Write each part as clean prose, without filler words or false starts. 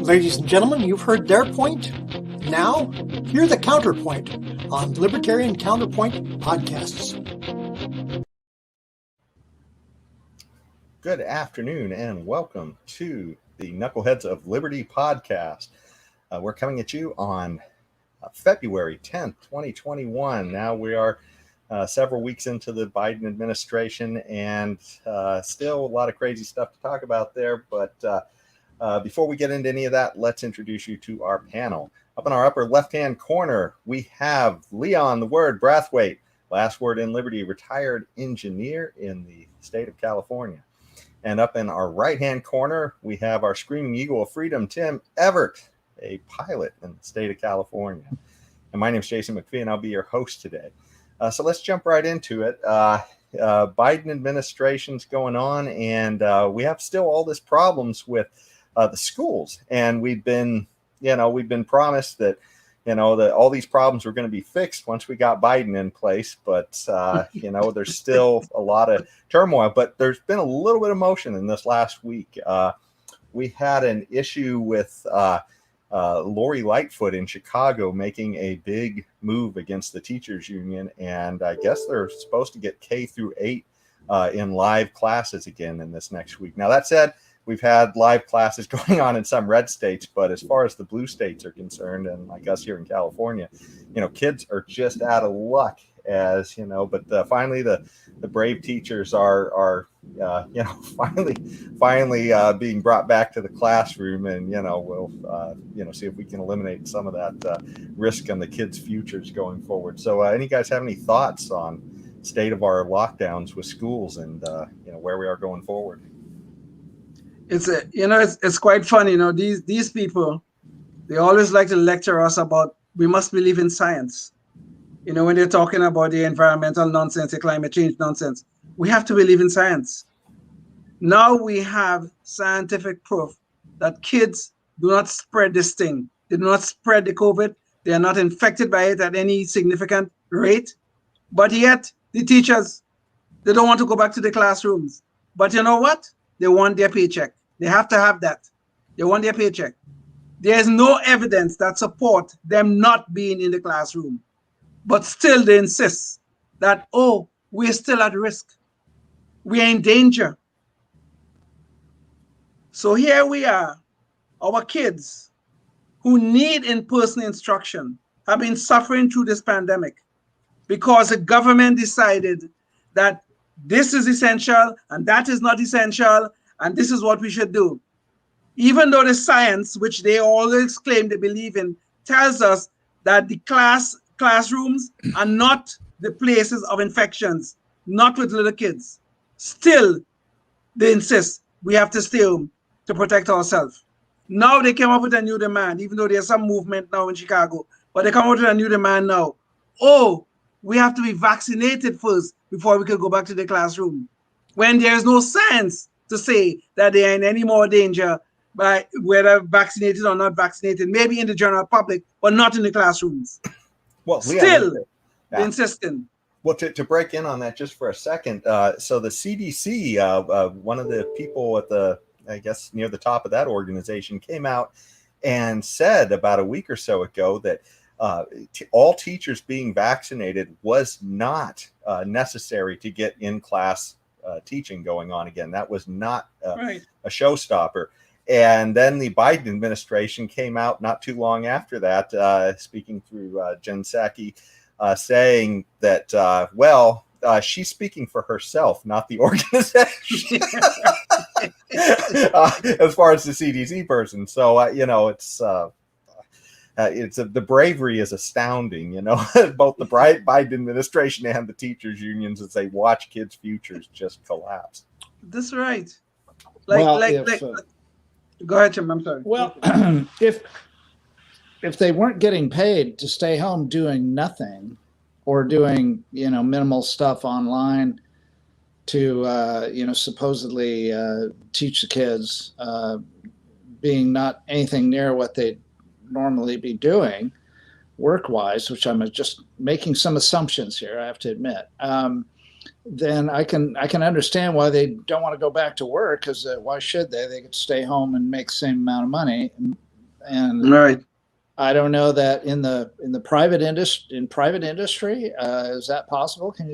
Ladies and gentlemen, you've heard their point. Now, hear the counterpoint on Libertarian Counterpoint podcasts. Good afternoon and welcome to the Knuckleheads of Liberty podcast. We're coming at you on February 10th, 2021. Now we are several weeks into the Biden administration and still a lot of crazy stuff to talk about there. But before we get into any of that, let's introduce you to our panel. Up in our upper left-hand corner, we have Leon, the word Brathwaite, last word in Liberty, retired engineer in the state of California. And up in our right-hand corner, we have our screaming eagle of freedom, Tim Everett, a pilot in the state of California. And my name is Jason McPhee, and I'll be your host today. So let's jump right into it. Biden administration's going on, and we have still all this problems with the schools. And we've been promised that, that all these problems were going to be fixed once we got Biden in place. But, there's still a lot of turmoil. But there's been a little bit of motion in this last week. We had an issue with Lori Lightfoot in Chicago making a big move against the teachers union. And I guess they're supposed to get K through 8 in live classes again in this next week. Now, that said, we've had live classes going on in some red states, but as far as the blue states are concerned, and like us here in California, kids are just out of luck, as but finally the brave teachers are finally being brought back to the classroom, and we'll see if we can eliminate some of that risk on the kids' futures going forward. So any guys have any thoughts on state of our lockdowns with schools and where we are going forward? It's quite funny. These people, they always like to lecture us about we must believe in science. When they're talking about the environmental nonsense, the climate change nonsense, we have to believe in science. Now we have scientific proof that kids do not spread this thing. They do not spread the COVID. They are not infected by it at any significant rate. But yet the teachers, they don't want to go back to the classrooms. But you know what? They want their paycheck. They have to have that. They want their paycheck. There is no evidence that support them not being in the classroom. But still they insist that, we're still at risk. We are in danger. So here we are. Our kids who need in-person instruction have been suffering through this pandemic because the government decided that this is essential and that is not essential, and this is what we should do. Even though the science, which they always claim they believe in, tells us that the classrooms are not the places of infections, not with little kids. Still, they insist we have to stay home to protect ourselves. Now they came up with a new demand, even though there's some movement now in Chicago, but they come up with a new demand now. We have to be vaccinated first before we can go back to the classroom. When there's no science to say that they are in any more danger by whether vaccinated or not vaccinated, maybe in the general public, but not in the classrooms. Well, still insisting. Well, to break in on that just for a second, so the CDC, one of the people at near the top of that organization came out and said about a week or so ago that all teachers being vaccinated was not necessary to get in-class teaching going on again. That was not a showstopper. And then the Biden administration came out not too long after that, speaking through Jen Psaki, saying that, she's speaking for herself, not the organization, as far as the CDC person. So, the bravery is astounding, both the Biden administration and the teachers unions as they watch kids' futures just collapse. That's right. Go ahead, Jim. I'm sorry. Well, if they weren't getting paid to stay home doing nothing or doing, minimal stuff online to, supposedly teach the kids, being not anything near what they'd normally be doing work-wise, which I'm just making some assumptions here, I have to admit. then I can understand why they don't want to go back to work, because why should they? They could stay home and make the same amount of money. And Right. I don't know that in the private industry, is that possible? Can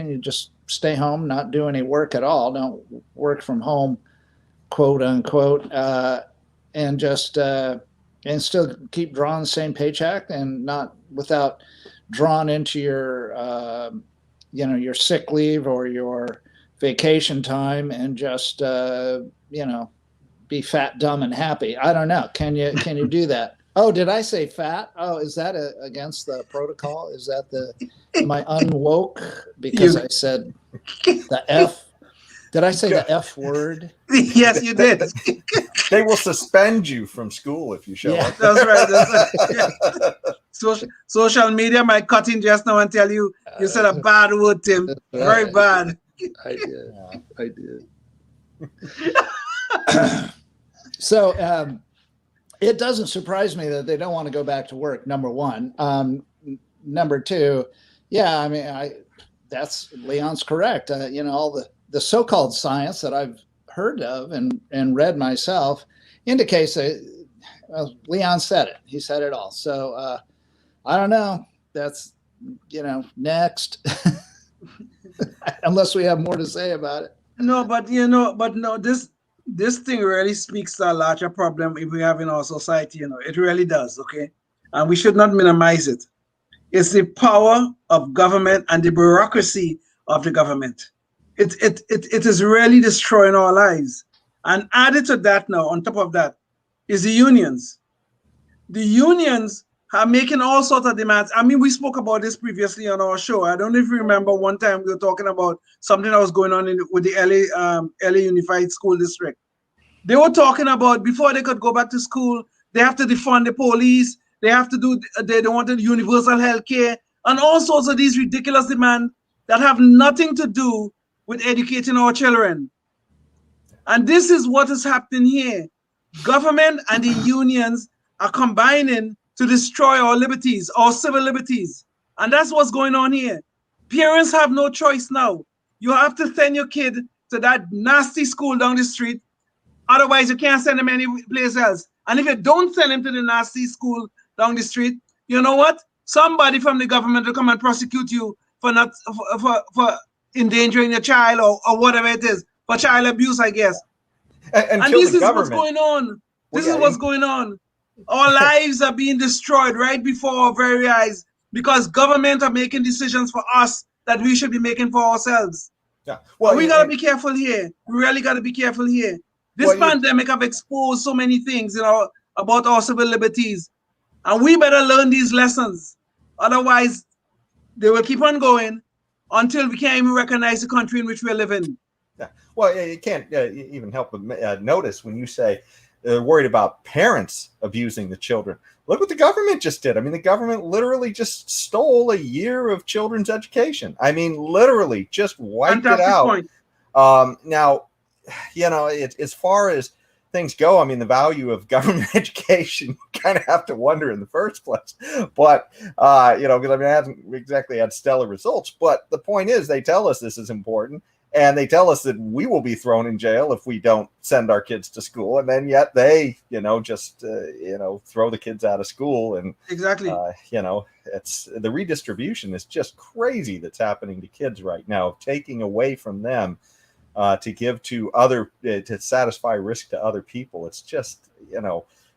you just stay home, not do any work at all, don't work from home, quote unquote, and just and still keep drawing the same paycheck, and not without drawn into your your sick leave or your vacation time, and just be fat, dumb, and happy? I don't know. Can you do that? Oh, did I say fat? Oh, is that against the protocol? Is that am I unwoke because I said the F? Did I say the F word? Yes, you did. They will suspend you from school if you show up. That's right. Yeah. Social media might cut in just now and tell you said a bad word, Tim. Very bad. I did. So it doesn't surprise me that they don't want to go back to work, number one. Number two, yeah, I mean, that's Leon's correct. All the so-called science that I've heard of and read myself indicates that Leon said it. He said it all. So I don't know. That's, next. Unless we have more to say about it. No, but this thing really speaks to a larger problem we have in our society. It really does. Okay, and we should not minimize it. It's the power of government and the bureaucracy of the government. It is really destroying our lives. And added to that now, on top of that, is the unions. The unions are making all sorts of demands. I mean, we spoke about this previously on our show. I don't know if you remember one time we were talking about something that was going on with the LA Unified School District. They were talking about before they could go back to school, they have to defund the police. They wanted universal health care and all sorts of these ridiculous demands that have nothing to do with educating our children. And this is what is happening here. Government and the unions are combining to destroy our liberties, our civil liberties. And that's what's going on here. Parents have no choice now. You have to send your kid to that nasty school down the street. Otherwise, you can't send him any place else. And if you don't send him to the nasty school down the street, you know what? Somebody from the government will come and prosecute you for endangering your child or whatever it is, for child abuse, I guess. And this is what's going on. This is what's going on. Our lives are being destroyed right before our very eyes because government are making decisions for us that we should be making for ourselves. Yeah. Well, we got to be careful here. We really got to be careful here. This pandemic have exposed so many things, about our civil liberties. And we better learn these lessons. Otherwise, they will keep on going until we can't even recognize the country in which we're living. Yeah. Well, you can't even help but notice when you say they're worried about parents abusing the children. Look what the government just did. I mean, the government literally just stole a year of children's education. I mean, literally just wiped it out. Now, as far as things go, I mean, the value of government education, you kind of have to wonder in the first place. But, because it hasn't exactly had stellar results. But the point is, they tell us this is important. And they tell us that we will be thrown in jail if we don't send our kids to school. And then yet they, just throw the kids out of school. And exactly, it's the redistribution is just crazy that's happening to kids right now, taking away from them to give to to satisfy risk to other people. It's just,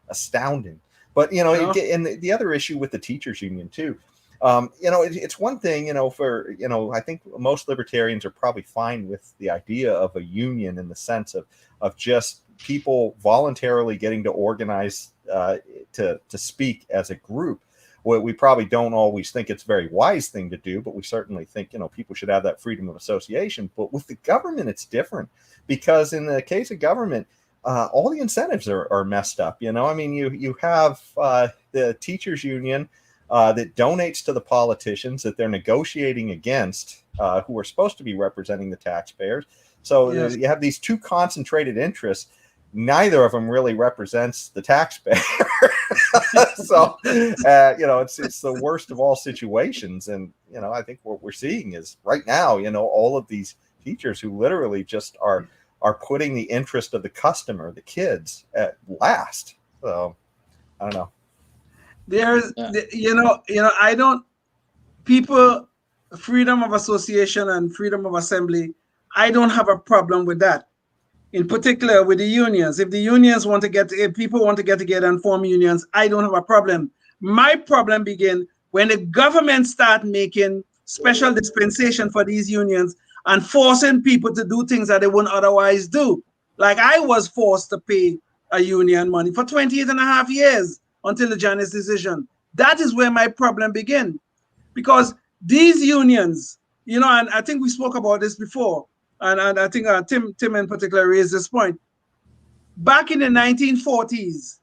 astounding. But, and the other issue with the teachers union, too. It's one thing, I think most libertarians are probably fine with the idea of a union in the sense of just people voluntarily getting to organize to speak as a group. Well, we probably don't always think it's a very wise thing to do, but we certainly think, people should have that freedom of association. But with the government, it's different because in the case of government, all the incentives are messed up. You have the teachers union that donates to the politicians that they're negotiating against, who are supposed to be representing the taxpayers. So yes. You have these two concentrated interests. Neither of them really represents the taxpayer. So, it's the worst of all situations. And, I think what we're seeing is right now, all of these teachers who literally just are putting the interest of the customer, the kids, at last. So I don't know. There's, I don't, people, freedom of association and freedom of assembly, I don't have a problem with that. In particular with the unions. If people want to get together and form unions, I don't have a problem. My problem begins when the government start making special dispensation for these unions and forcing people to do things that they wouldn't otherwise do. Like I was forced to pay a union money for 28 and a half years until the Janus decision. That is where my problem begins. Because these unions, and I think we spoke about this before, and I think Tim in particular raised this point. Back in the 1940s,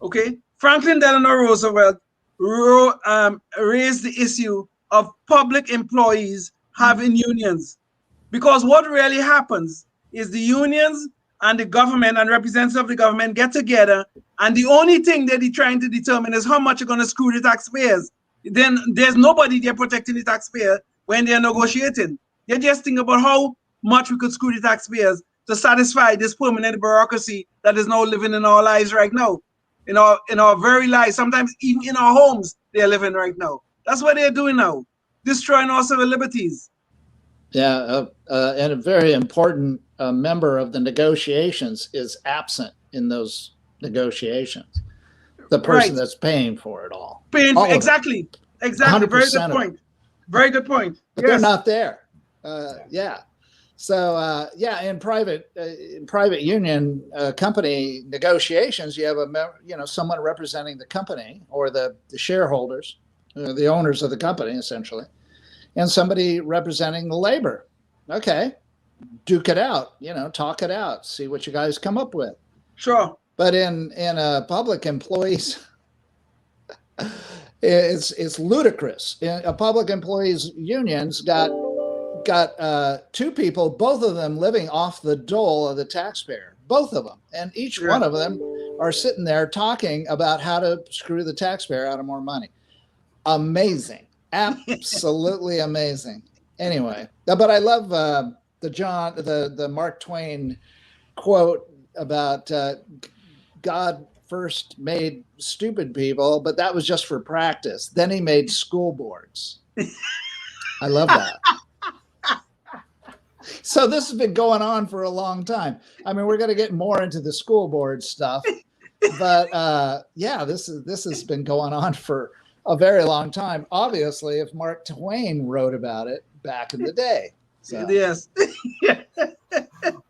okay, Franklin Delano Roosevelt raised the issue of public employees having unions. Because what really happens is the unions and the government and representatives of the government get together, and the only thing that they're trying to determine is how much you're going to screw the taxpayers. Then there's nobody there protecting the taxpayer when they're negotiating. They're just thinking about how much we could screw the taxpayers to satisfy this permanent bureaucracy that is now living in our lives right now. In our very lives, sometimes even in our homes, they're living right now. That's what they're doing now, destroying our civil liberties. Yeah, and a very important member of the negotiations is absent in those negotiations. The person that's paying for it all. Exactly. 100%. Very good point. Very good point. But they're not there. Yeah. So in private union company negotiations, you have someone representing the company or the shareholders, the owners of the company essentially, and somebody representing the labor. Okay, duke it out, talk it out, see what you guys come up with. Sure. But in public employees, it's ludicrous. A public employees unions got two people, both of them living off the dole of the taxpayer, both of them, and each one of them are sitting there talking about how to screw the taxpayer out of more money. Amazing, absolutely amazing. Anyway, but I love the Mark Twain quote about God first made stupid people, but that was just for practice. Then he made school boards. I love that. So this has been going on for a long time. I mean, we're going to get more into the school board stuff, but this has been going on for a very long time. Obviously, if Mark Twain wrote about it back in the day. So. Yes.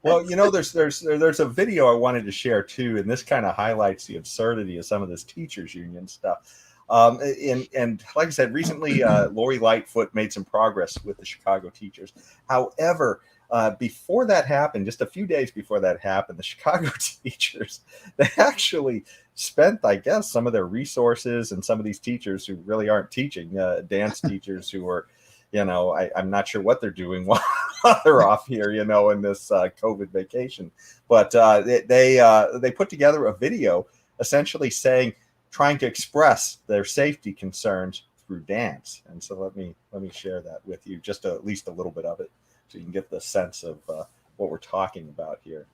Well, there's a video I wanted to share too, and this kind of highlights the absurdity of some of this teachers union stuff. And like I said, recently, Lori Lightfoot made some progress with the Chicago teachers. However, before that happened, just a few days before that happened, the Chicago teachers, they actually spent, I guess, some of their resources, and some of these teachers who really aren't teaching, dance teachers who are, I'm not sure what they're doing while they're off here, in this COVID vacation. But they put together a video essentially trying to express their safety concerns through dance. And so let me share that with you, just at least a little bit of it, so you can get the sense of what we're talking about here.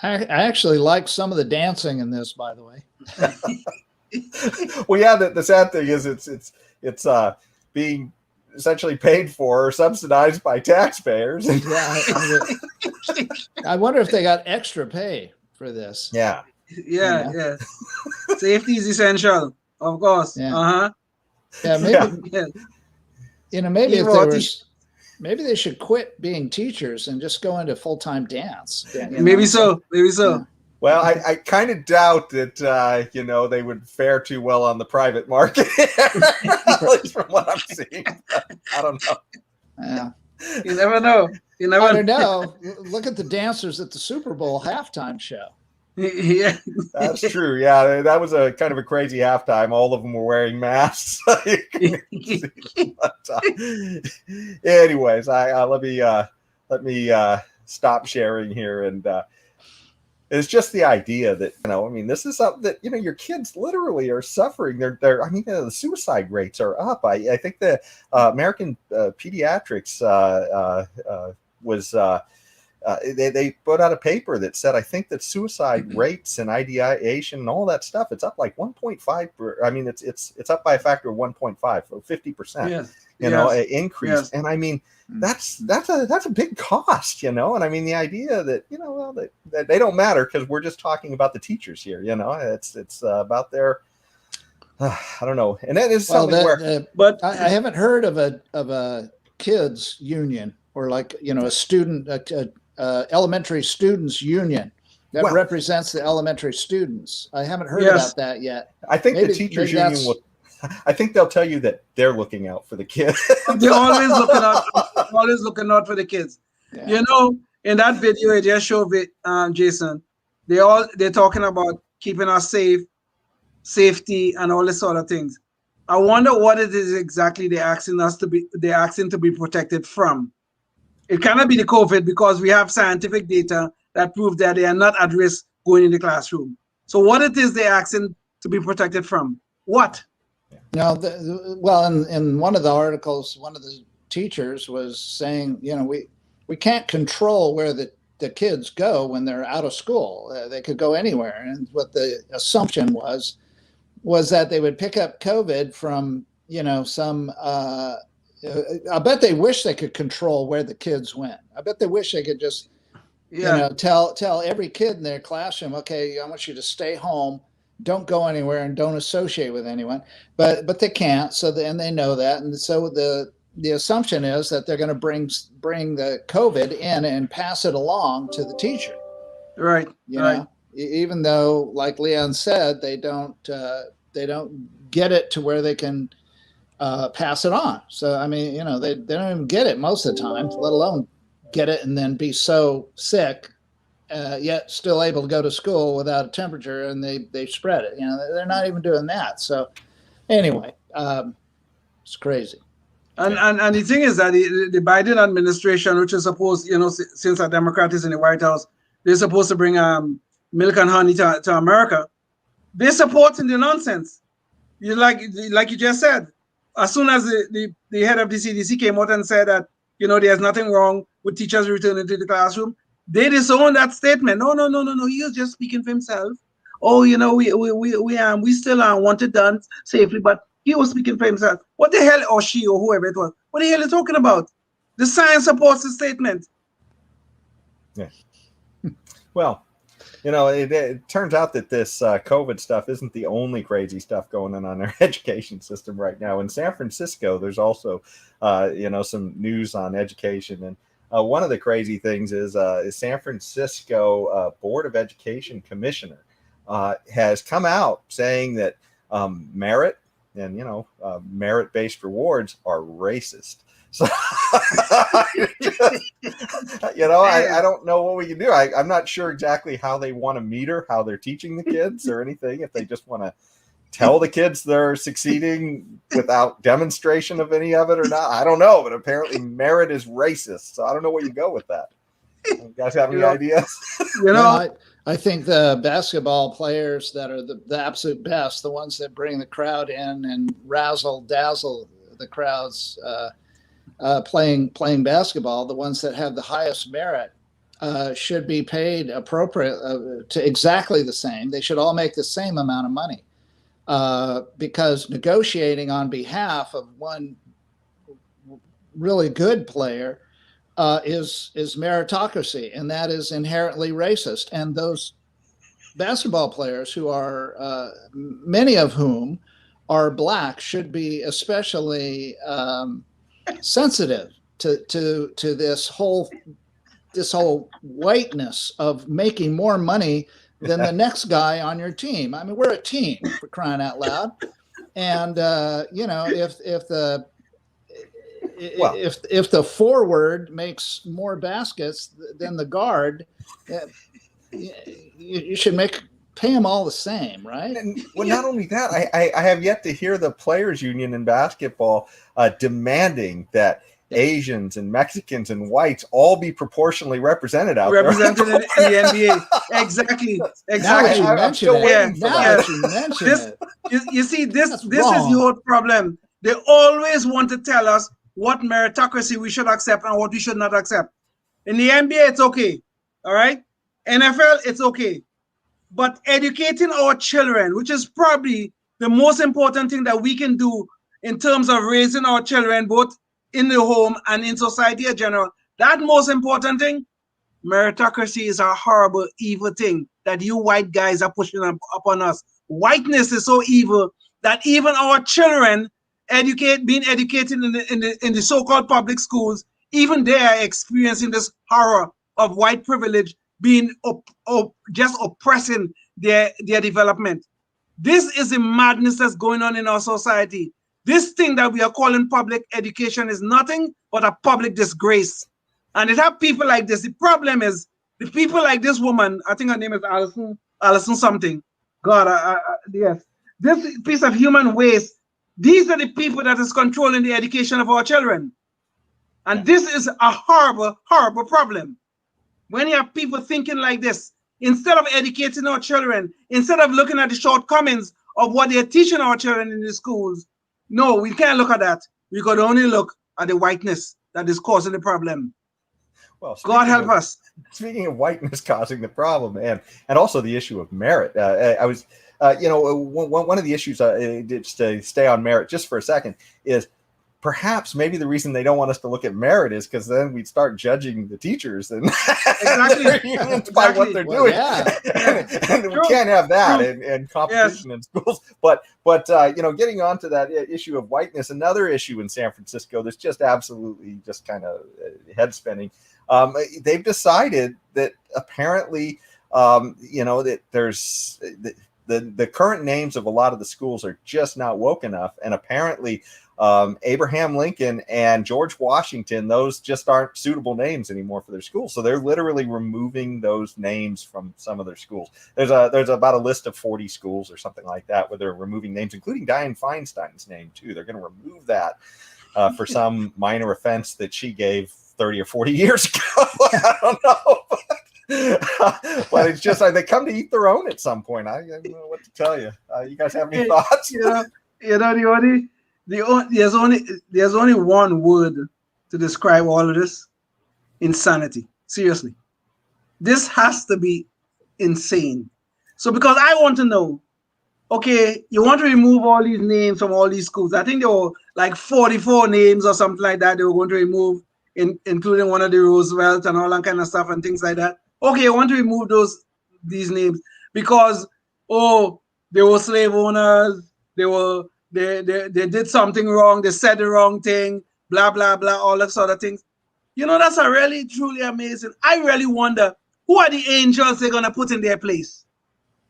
I actually like some of the dancing in this, by the way. Well, yeah, the sad thing is it's being essentially paid for or subsidized by taxpayers. Yeah, I wonder if they got extra pay for this. Yeah. Yeah. Safety is essential, of course. Yeah. Yeah, maybe. Yeah. Maybe they should quit being teachers and just go into full-time dance. Maybe so. Yeah. Well, I kind of doubt that, they would fare too well on the private market, at least from what I'm seeing. I don't know. Yeah. You never know. I don't know. Look at the dancers at the Super Bowl halftime show. Yeah, that's true. Yeah, that was a kind of a crazy halftime. All of them were wearing masks. Anyways, let me stop sharing here. And it's just the idea that, I mean, this is something that, your kids literally are suffering. I mean, the suicide rates are up. I think the American Pediatrics was, they put out a paper that said, I think that suicide rates and ideation and all that stuff, it's up like 1.5. I mean, it's up by a factor of 1.5, so 50%, increase. Yes. And I mean, that's a big cost, and I mean, the idea that, that they don't matter because we're just talking about the teachers here, it's about their, I don't know. And that is something but I haven't heard of a kids union or like, a student, elementary students union that represents the elementary students. I haven't heard about that yet. I think the teachers union will. I think they'll tell you that they're looking out for the kids. They're always looking out for the kids. Yeah. In that video I just showed, Jason, they're talking about keeping us safe, safety, and all this sort of things. I wonder what it is exactly they're asking to be protected from. It cannot be the COVID because we have scientific data that prove that they are not at risk going in the classroom. So what it is they're asking to be protected from? What? Now, in one of the articles, one of the teachers was saying, we can't control where the kids go when they're out of school. They could go anywhere. And what the assumption was that they would pick up COVID from, some, I bet they wish they could control where the kids went. I bet they wish they could just, tell every kid in their classroom, okay, I want you to stay home, don't go anywhere, and don't associate with anyone. But they can't. So and they know that, and so the assumption is that they're going to bring the COVID in and pass it along to the teacher. Right. You know, even though, like Leon said, they don't get it to where they can pass it on. So I mean, they don't even get it most of the time, let alone get it and then be so sick, yet still able to go to school without a temperature, and they spread it. They're not even doing that. So anyway, it's crazy. And the thing is that the Biden administration, which is supposed, since a Democrat is in the White House, they're supposed to bring milk and honey to America. They're supporting the nonsense. Like you just said, as soon as the head of the CDC came out and said that, there's nothing wrong with teachers returning to the classroom, they disowned that statement. No, he was just speaking for himself. Oh, we still want it done safely, but he was speaking for himself. What the hell, or she, or whoever it was, what the hell are you talking about? The science supports the statement. Yeah. Well, it turns out that this COVID stuff isn't the only crazy stuff going on our education system right now. In San Francisco, there's also, some news on education. And one of the crazy things is San Francisco Board of Education commissioner has come out saying that merit and, merit-based rewards are racist. So, I don't know what we can do. I'm not sure exactly how they want to meter how they're teaching the kids or anything. If they just want to tell the kids they're succeeding without demonstration of any of it or not, I don't know. But apparently merit is racist. So I don't know where you go with that. You guys have any ideas? I think the basketball players that are the absolute best, the ones that bring the crowd in and razzle dazzle the crowds, playing basketball, the ones that have the highest merit should be paid appropriate to exactly the same. They should all make the same amount of money because negotiating on behalf of one really good player is meritocracy, and that is inherently racist. And those basketball players, who are many of whom are Black, should be especially sensitive to this whole whiteness of making more money than the next guy on your team. I mean, we're a team, for crying out loud. And if the forward makes more baskets than the guard, you should pay them all the same, right? And, well, not only that, I have yet to hear the players union in basketball demanding that Asians and Mexicans and whites all be proportionally represented out represented there. in the NBA. Exactly. I'm still waiting for that. You mention it. You see, this That's is wrong. the whole problem. They always want to tell us what meritocracy we should accept and what we should not accept. In the NBA, it's okay. All right? NFL, it's okay. But educating our children, which is probably the most important thing that we can do in terms of raising our children, both in the home and in society in general, that most important thing, meritocracy is a horrible, evil thing that you white guys are pushing upon us. Whiteness is so evil that even our children being educated in the so-called public schools, even they are experiencing this horror of white privilege being just oppressing their development. This is the madness that's going on in our society. This thing that we are calling public education is nothing but a public disgrace. And it have people like this. The problem is the people like this woman, I think her name is Allison something. God, yes. This piece of human waste, these are the people that is controlling the education of our children. And this is a horrible, horrible problem. When you have people thinking like this, instead of educating our children, instead of looking at the shortcomings of what they're teaching our children in the schools, no, we can't look at that. We could only look at the whiteness that is causing the problem. Well, God help us. Speaking of whiteness causing the problem, and also the issue of merit, I was, one of the issues, just to stay on merit just for a second, is perhaps maybe the reason they don't want us to look at merit is because then we'd start judging the teachers and their unions by what they're doing. And we can't have that in competition in schools. But getting onto that issue of whiteness, another issue in San Francisco that's just absolutely just kind of head spinning. They've decided that apparently, that there's the current names of a lot of the schools are just not woke enough, and apparently Abraham Lincoln and George Washington, those just aren't suitable names anymore for their schools. So they're literally removing those names from some of their schools. There's about a list of 40 schools or something like that where they're removing names, including Dianne Feinstein's name too. They're going to remove that for some minor offense that she gave 30 or 40 years ago. I don't know. But it's just like they come to eat their own at some point. I don't know what to tell you. You guys have any thoughts? There's only one word to describe all of this: insanity. Seriously, this has to be insane. So because I want to know, okay, you want to remove all these names from all these schools. I think there were like 44 names or something like that they were going to remove, including one of the Roosevelt and all that kind of stuff and things like that. Okay, I want to remove these names because they were slave owners, they did something wrong, they said the wrong thing, blah blah blah, all that sort of things. That's a really truly amazing. I really wonder who are the angels they're gonna put in their place.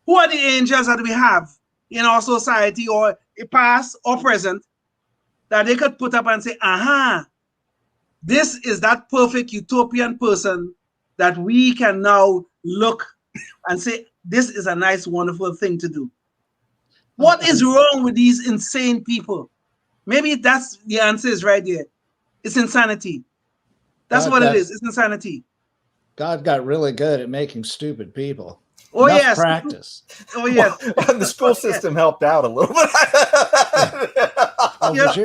Who are the angels that we have in our society, or past or present, that they could put up and say, aha, this is that perfect utopian person that we can now look and say, this is a nice, wonderful thing to do. What is wrong with these insane people? Maybe that's the answer is right there. It's insanity. That's what it is. It's insanity. God got really good at making stupid people. Oh, yes. Practice. Oh, yes. Well, the school system helped out a little bit.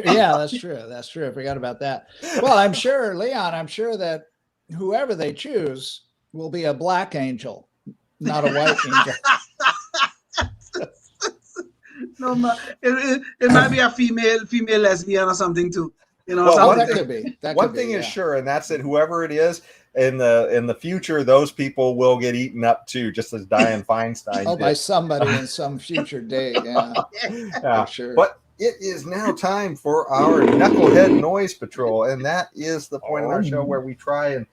Yeah, that's true. That's true. I forgot about that. Well, I'm sure, Leon, that whoever they choose will be a black angel, not a white angel. No, it might be a female lesbian or something too. That could be. One thing is sure, and that's that whoever it is in the future, those people will get eaten up too, just as Dianne Feinstein did. By somebody in some future day. Yeah, sure. But it is now time for our Knucklehead Noise Patrol, and that is the point in our show where we try and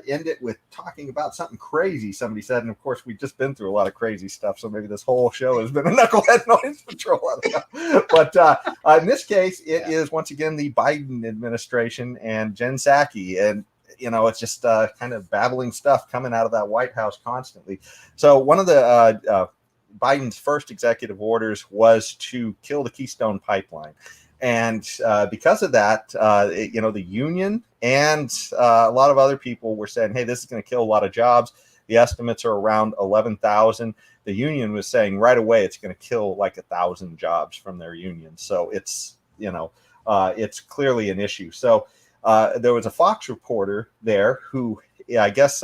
end it with talking about something crazy somebody said, and of course we've just been through a lot of crazy stuff, so maybe this whole show has been a Knucklehead Noise Patrol. But in this case it is once again the Biden administration and Jen Psaki, and it's just kind of babbling stuff coming out of that White House constantly. So one of the Biden's first executive orders was to kill the Keystone Pipeline. And because of that, the union and a lot of other people were saying, hey, this is going to kill a lot of jobs. The estimates are around 11,000. The union was saying right away it's going to kill like 1,000 jobs from their union. So it's, it's clearly an issue. So there was a Fox reporter there who, I guess,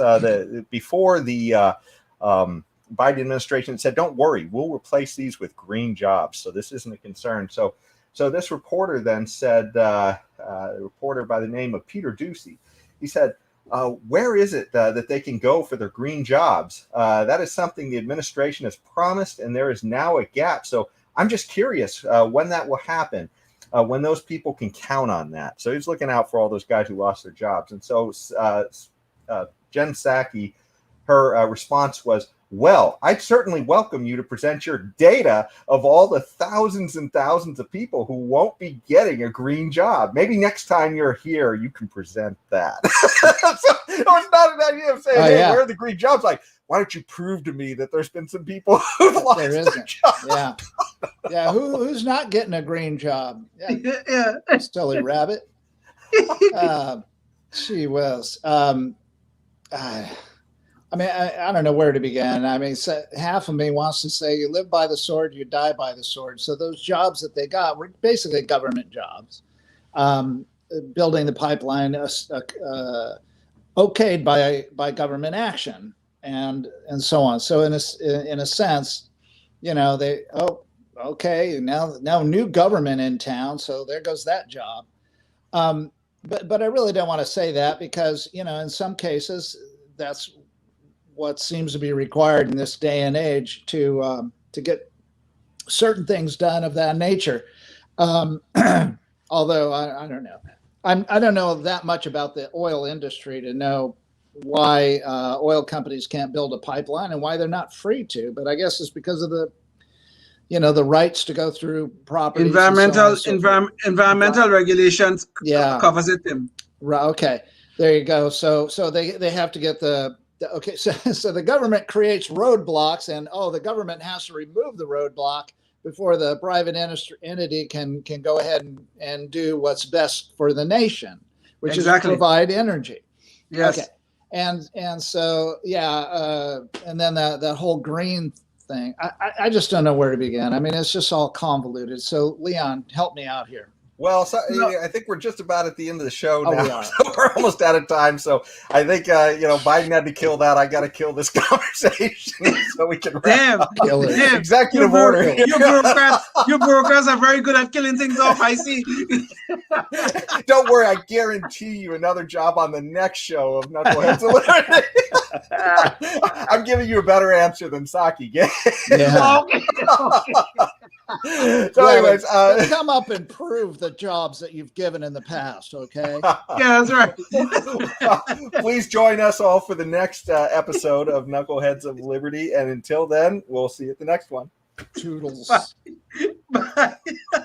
before the Biden administration said, don't worry, we'll replace these with green jobs. So this isn't a concern. So this reporter then said, a reporter by the name of Peter Ducey, he said, where is it that they can go for their green jobs? That is something the administration has promised, and there is now a gap. So I'm just curious when that will happen, when those people can count on that. So he's looking out for all those guys who lost their jobs. And so Jen Psaki, her response was, well, I'd certainly welcome you to present your data of all the thousands and thousands of people who won't be getting a green job. Maybe next time you're here, you can present that. So it was not an idea of saying, hey, where are the green jobs? Like, why don't you prove to me that there's been some people who've lost their job? Yeah. Who's not getting a green job? Yeah. Silly rabbit. Gee whiz. I don't know where to begin. I mean, half of me wants to say you live by the sword, you die by the sword. So those jobs that they got were basically government jobs, building the pipeline, okayed by government action, and so on. So in a sense, okay, now new government in town, so there goes that job. But I really don't want to say that because in some cases that's what seems to be required in this day and age to get certain things done of that nature. Although I don't know, I don't know that much about the oil industry to know why oil companies can't build a pipeline and why they're not free to. But I guess it's because of the rights to go through property. Environmental regulations covers it. Right. Okay. There you go. So they have to get okay, so the government creates roadblocks, and the government has to remove the roadblock before the private entity can go ahead and do what's best for the nation, which is provide energy. Yes. Okay, and so and then that whole green thing, I just don't know where to begin. I mean, it's just all convoluted. So Leon, help me out here. Well, I think we're just about at the end of the show now. So we're almost out of time. So I think, Biden had to kill that. I got to kill this conversation so we can wrap up. Executive order. You bureaucrats are very good at killing things off, I see. Don't worry. I guarantee you another job on the next show of Knuckleheads of Liberty. I'm giving you a better answer than Psaki gave. Yeah. So anyways, come up and prove the jobs that you've given in the past, okay? Yeah, that's right. Please join us all for the next episode of Knuckleheads of Liberty. And until then, we'll see you at the next one. Toodles. Bye. Bye.